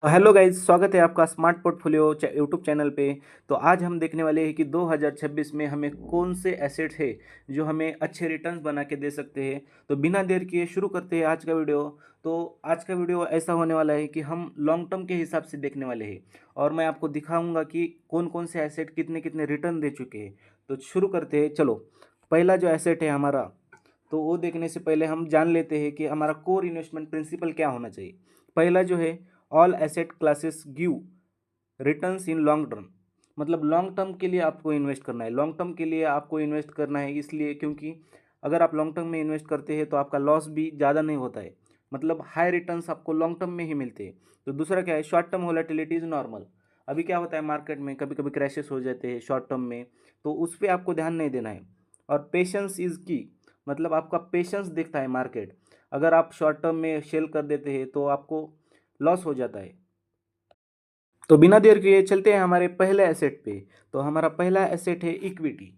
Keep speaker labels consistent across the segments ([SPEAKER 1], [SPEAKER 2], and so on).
[SPEAKER 1] Hello guys, स्वागत है आपका स्मार्ट पोर्टफोलियो यूट्यूब चैनल पे। तो आज हम देखने वाले हैं कि 2026 में हमें कौन से एसेट है जो हमें अच्छे रिटर्न्स बना के दे सकते हैं। तो बिना देर किए शुरू करते हैं आज का वीडियो। तो आज का वीडियो ऐसा होने वाला है कि हम लॉन्ग टर्म के हिसाब से देखने वाले हैं और मैं आपको दिखाऊंगा कि कौन कौन से एसेट कितने कितने रिटर्न दे चुके हैं। तो शुरू करते हैं, चलो। पहला जो एसेट है हमारा, तो वो देखने से पहले हम जान लेते हैं कि हमारा कोर इन्वेस्टमेंट प्रिंसिपल क्या होना चाहिए। पहला जो है, all asset classes give returns in long term. मतलब लॉन्ग टर्म के लिए आपको इन्वेस्ट करना है, लॉन्ग टर्म के लिए आपको इन्वेस्ट करना है इसलिए क्योंकि अगर आप लॉन्ग टर्म में इन्वेस्ट करते हैं तो आपका लॉस भी ज़्यादा नहीं होता है। मतलब हाई रिटर्न्स आपको लॉन्ग टर्म में ही मिलते हैं। तो दूसरा क्या है, short term volatility is normal. अभी क्या होता है मार्केट में, कभी कभी क्रैशेस हो जाते हैं शॉर्ट टर्म में, तो उस पर आपको ध्यान नहीं देना है। और पेशेंस इज़ की, मतलब आपका पेशेंस देखता है मार्केट। अगर आप शॉर्ट टर्म में सेल कर देते हैं तो आपको लॉस हो जाता है। तो बिना देर किए चलते हैं हमारे पहले एसेट पे। तो हमारा पहला एसेट है इक्विटी।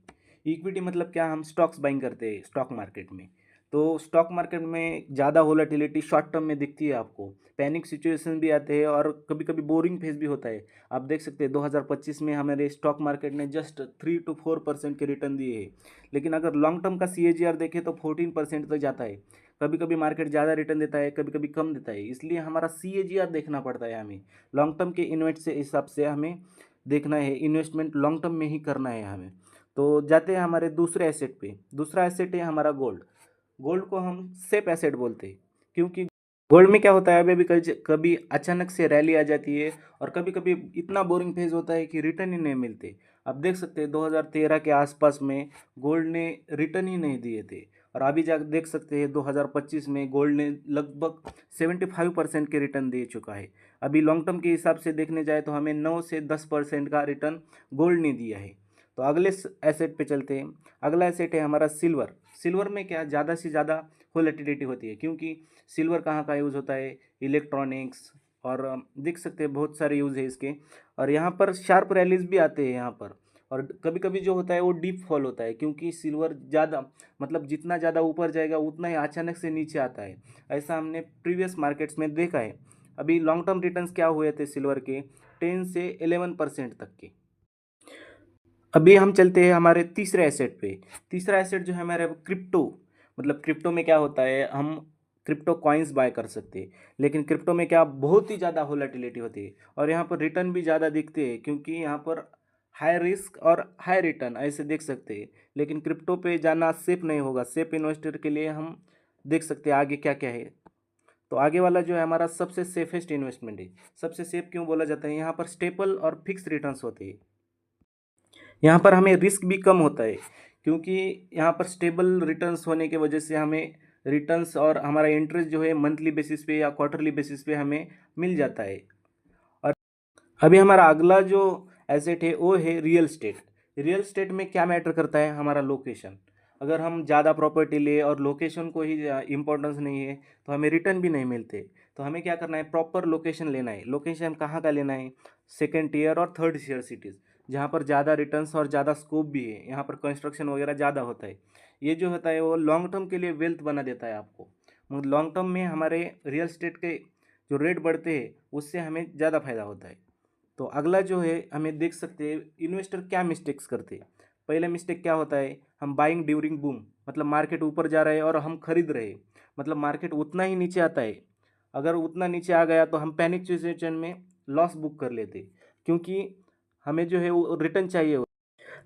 [SPEAKER 1] इक्विटी मतलब क्या, हम स्टॉक्स बाइंग करते हैं स्टॉक मार्केट में। तो स्टॉक मार्केट में ज़्यादा वोलेटिलिटी शॉर्ट टर्म में दिखती है आपको, पैनिक सिचुएशन भी आते हैं और कभी कभी बोरिंग फेज भी होता है। आप देख सकते हैं 2025 में हमारे स्टॉक मार्केट ने जस्ट 3 to 4% के रिटर्न दिए हैं। लेकिन अगर लॉन्ग टर्म का CAGR देखें तो 14% तक जाता है। कभी कभी मार्केट ज़्यादा रिटर्न देता है, कभी कभी कम देता है, इसलिए हमारा CAGR देखना पड़ता है हमें। लॉन्ग टर्म के इन्वेस्ट से हिसाब से हमें देखना है, इन्वेस्टमेंट लॉन्ग टर्म में ही करना है हमें। तो जाते हैं हमारे दूसरे एसेट पे। दूसरा एसेट है हमारा गोल्ड। गोल्ड को हम सेफ एसेट बोलते हैं क्योंकि गोल्ड में क्या होता है, अभी कभी कभी अचानक से रैली आ जाती है और कभी कभी इतना बोरिंग फेज होता है कि रिटर्न ही नहीं मिलते। आप देख सकते हैं 2013 के आसपास में गोल्ड ने रिटर्न ही नहीं दिए थे। और अभी जा देख सकते हैं 2025 में गोल्ड ने लगभग 75% के रिटर्न दे चुका है। अभी लॉन्ग टर्म के हिसाब से देखने जाए तो हमें 9 से 10% का रिटर्न गोल्ड ने दिया है। तो अगले एसेट पे चलते हैं। अगला एसेट है हमारा सिल्वर। सिल्वर में क्या, ज़्यादा से ज़्यादा वोलेटिलिटी होती है क्योंकि सिल्वर कहाँ का यूज़ होता है, इलेक्ट्रॉनिक्स, और देख सकते हैं बहुत सारे यूज़ है इसके। और यहाँ पर शार्प रैलीज भी आते हैं यहाँ पर। और कभी कभी जो होता है वो डीप फॉल होता है क्योंकि सिल्वर ज़्यादा, मतलब जितना ज़्यादा ऊपर जाएगा उतना ही अचानक से नीचे आता है। ऐसा हमने प्रीवियस मार्केट्स में देखा है। अभी लॉन्ग टर्म रिटर्न्स क्या हुए थे सिल्वर के, 10 से 11% तक के। अभी हम चलते हैं हमारे तीसरे एसेट पे। तीसरा एसेट जो है हमारे क्रिप्टो। मतलब क्रिप्टो में क्या होता है, हम क्रिप्टो कॉइन्स बाय कर सकते हैं। लेकिन क्रिप्टो में क्या, बहुत ही ज़्यादा वोलेटिलिटी होती है और यहाँ पर रिटर्न भी ज़्यादा दिखते हैं क्योंकि यहाँ पर हाई रिस्क और हाई रिटर्न ऐसे देख सकते हैं। लेकिन क्रिप्टो पे जाना सेफ नहीं होगा। सेफ इन्वेस्टर के लिए हम देख सकते हैं आगे क्या क्या है। तो आगे वाला जो है हमारा सबसे सेफेस्ट इन्वेस्टमेंट है। सबसे सेफ क्यों बोला जाता है, यहाँ पर स्टेबल और फिक्स रिटर्न्स होते हैं। यहाँ पर हमें रिस्क भी कम होता है क्योंकि यहाँ पर स्टेबल रिटर्न्स होने की वजह से हमें रिटर्न्स और हमारा इंटरेस्ट जो है मंथली बेसिस पे या क्वार्टरली बेसिस पे हमें मिल जाता है। और अभी हमारा अगला जो एसेट है वो है रियल स्टेट। रियल स्टेट में क्या मैटर करता है, हमारा लोकेशन। अगर हम ज़्यादा प्रॉपर्टी ले और लोकेशन को ही इम्पोर्टेंस नहीं है तो हमें रिटर्न भी नहीं मिलते। तो हमें क्या करना है, प्रॉपर लोकेशन लेना है। लोकेशन कहाँ का लेना है, सेकेंड टीयर और थर्ड टीयर सिटीज़, जहाँ पर ज़्यादा रिटर्न्स और ज़्यादा स्कोप भी है, यहाँ पर कंस्ट्रक्शन वगैरह ज़्यादा होता है। ये जो होता है वो लॉन्ग टर्म के लिए वेल्थ बना देता है आपको। मतलब लॉन्ग टर्म में हमारे रियल स्टेट के जो रेट बढ़ते हैं उससे हमें ज़्यादा फायदा होता है। तो अगला जो है, हमें देख सकते हैं इन्वेस्टर क्या मिस्टेक्स करते हैं। पहला मिस्टेक क्या होता है, हम बाइंग ड्यूरिंग बूम, मतलब मार्केट ऊपर जा रहा है और हम खरीद रहे हैं। मतलब मार्केट उतना ही नीचे आता है, अगर उतना नीचे आ गया तो हम पैनिक सिचुएशन में लॉस बुक कर लेते क्योंकि हमें जो है वो रिटर्न चाहिए।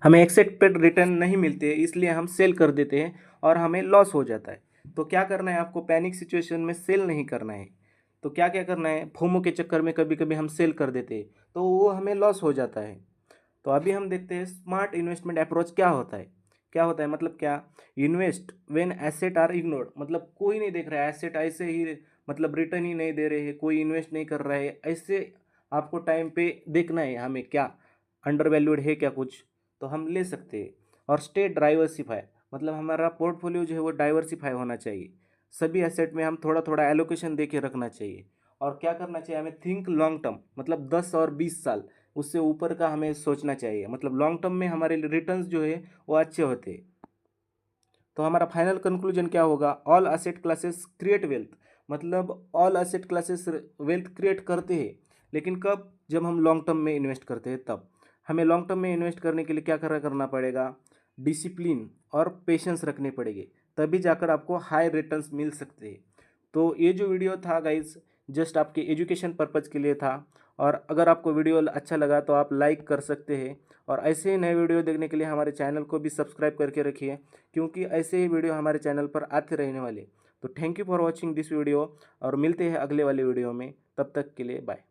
[SPEAKER 1] हमें एक्सेप्टेड रिटर्न नहीं मिलते इसलिए हम सेल कर देते हैं और हमें लॉस हो जाता है। तो क्या करना है आपको, पैनिक सिचुएशन में सेल नहीं करना है। तो क्या क्या करना है, फोमो के चक्कर में कभी कभी हम सेल कर देते हैं तो वो हमें लॉस हो जाता है। तो अभी हम देखते हैं स्मार्ट इन्वेस्टमेंट अप्रोच क्या होता है। क्या होता है मतलब क्या, invest when asset are ignored. मतलब कोई नहीं देख रहा है, एसेट ऐसे ही मतलब रिटर्न ही नहीं दे रहे हैं, कोई इन्वेस्ट नहीं कर रहा है, ऐसे आपको टाइम पे देखना है हमें क्या अंडर वैल्यूड है क्या कुछ, तो हम ले सकते हैं। और स्टे डाइवर्सिफाई, मतलब हमारा पोर्टफोलियो जो है वो डाइवर्सिफाई होना चाहिए। सभी एसेट में हम थोड़ा थोड़ा एलोकेशन दे के रखना चाहिए। और क्या करना चाहिए हमें, थिंक लॉन्ग टर्म, मतलब 10 और 20 साल उससे ऊपर का हमें सोचना चाहिए। मतलब लॉन्ग टर्म में हमारे रिटर्न्स जो है वो अच्छे होते हैं। तो हमारा फाइनल कंक्लूजन क्या होगा, all asset classes create wealth. मतलब all asset classes wealth create करते हैं, लेकिन कब? जब हम लॉन्ग टर्म में इन्वेस्ट करते हैं तब। हमें लॉन्ग टर्म में इन्वेस्ट करने के लिए क्या करना पड़ेगा? डिसिप्लिन और पेशेंस रखने पड़ेंगे, तभी जाकर आपको हाई रिटर्न्स मिल सकते हैं। तो ये जो वीडियो था गाइस, जस्ट आपके एजुकेशन पर्पज़ के लिए था। और अगर आपको वीडियो अच्छा लगा तो आप लाइक कर सकते हैं, और ऐसे ही नए वीडियो देखने के लिए हमारे चैनल को भी सब्सक्राइब करके रखिए, क्योंकि ऐसे ही वीडियो हमारे चैनल पर आते रहने वाले। तो thank you for watching this video, और मिलते हैं अगले वाले वीडियो में। तब तक के लिए बाय।